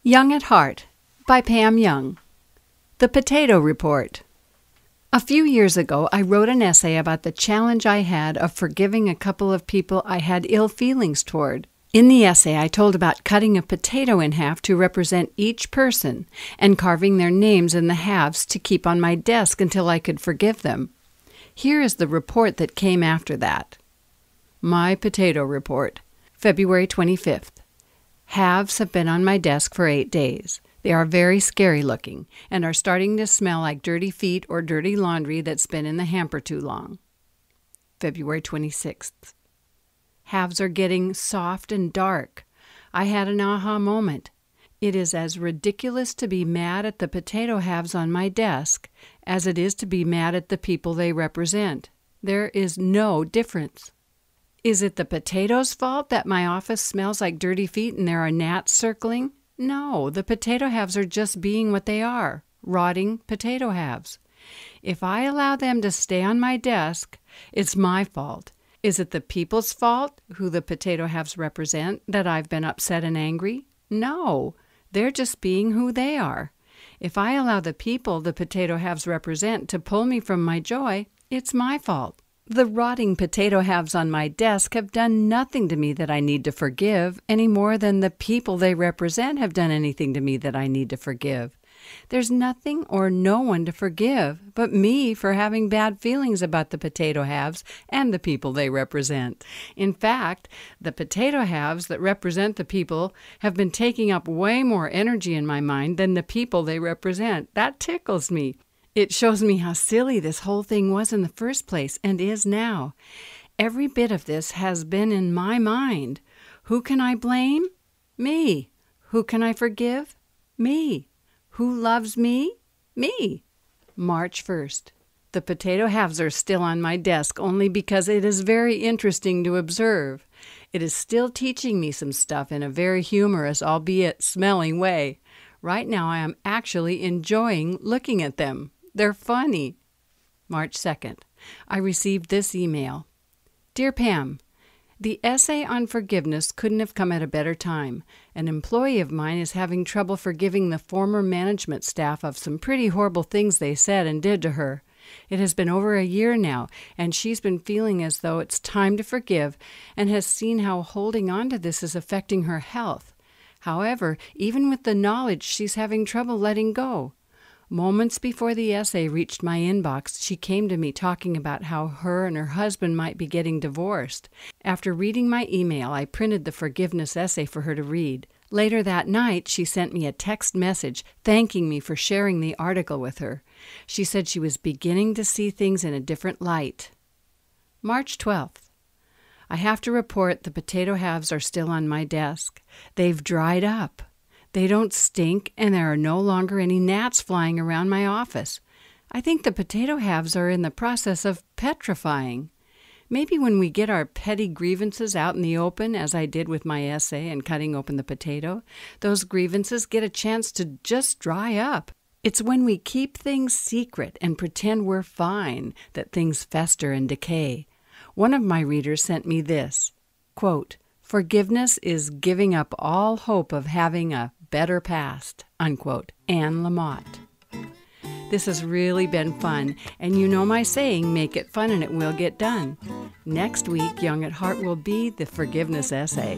Young at Heart by Pam Young. The Potato Report. A few years ago, I wrote an essay about the challenge I had of forgiving a couple of people I had ill feelings toward. In the essay, I told about cutting a potato in half to represent each person and carving their names in the halves to keep on my desk until I could forgive them. Here is the report that came after that. My Potato Report, February 25th. Halves have been on my desk for 8 days. They are very scary looking and are starting to smell like dirty feet or dirty laundry that's been in the hamper too long. February 26th. Halves are getting soft and dark. I had an aha moment. It is as ridiculous to be mad at the potato halves on my desk as it is to be mad at the people they represent. There is no difference. Is it the potatoes' fault that my office smells like dirty feet and there are gnats circling? No, the potato halves are just being what they are, rotting potato halves. If I allow them to stay on my desk, it's my fault. Is it the people's fault, who the potato halves represent, that I've been upset and angry? No, they're just being who they are. If I allow the people the potato halves represent to pull me from my joy, it's my fault. The rotting potato halves on my desk have done nothing to me that I need to forgive, any more than the people they represent have done anything to me that I need to forgive. There's nothing or no one to forgive but me for having bad feelings about the potato halves and the people they represent. In fact, the potato halves that represent the people have been taking up way more energy in my mind than the people they represent. That tickles me. It shows me how silly this whole thing was in the first place and is now. Every bit of this has been in my mind. Who can I blame? Me. Who can I forgive? Me. Who loves me? Me. March 1st. The potato halves are still on my desk only because it is very interesting to observe. It is still teaching me some stuff in a very humorous, albeit smelling way. Right now I am actually enjoying looking at them. They're funny. March 2nd. I received this email. Dear Pam, the essay on forgiveness couldn't have come at a better time. An employee of mine is having trouble forgiving the former management staff of some pretty horrible things they said and did to her. It has been over a year now, and she's been feeling as though it's time to forgive and has seen how holding on to this is affecting her health. However, even with the knowledge, she's having trouble letting go. Moments before the essay reached my inbox, she came to me talking about how her and her husband might be getting divorced. After reading my email, I printed the forgiveness essay for her to read. Later that night, she sent me a text message thanking me for sharing the article with her. She said she was beginning to see things in a different light. March 12th. I have to report the potato halves are still on my desk. They've dried up. They don't stink, and there are no longer any gnats flying around my office. I think the potato halves are in the process of petrifying. Maybe when we get our petty grievances out in the open, as I did with my essay and cutting open the potato, those grievances get a chance to just dry up. It's when we keep things secret and pretend we're fine that things fester and decay. One of my readers sent me this, quote, "Forgiveness is giving up all hope of having a better past," unquote. Anne Lamott. This has really been fun, and you know my saying, make it fun and it will get done. Next week, Young at Heart will be the forgiveness essay.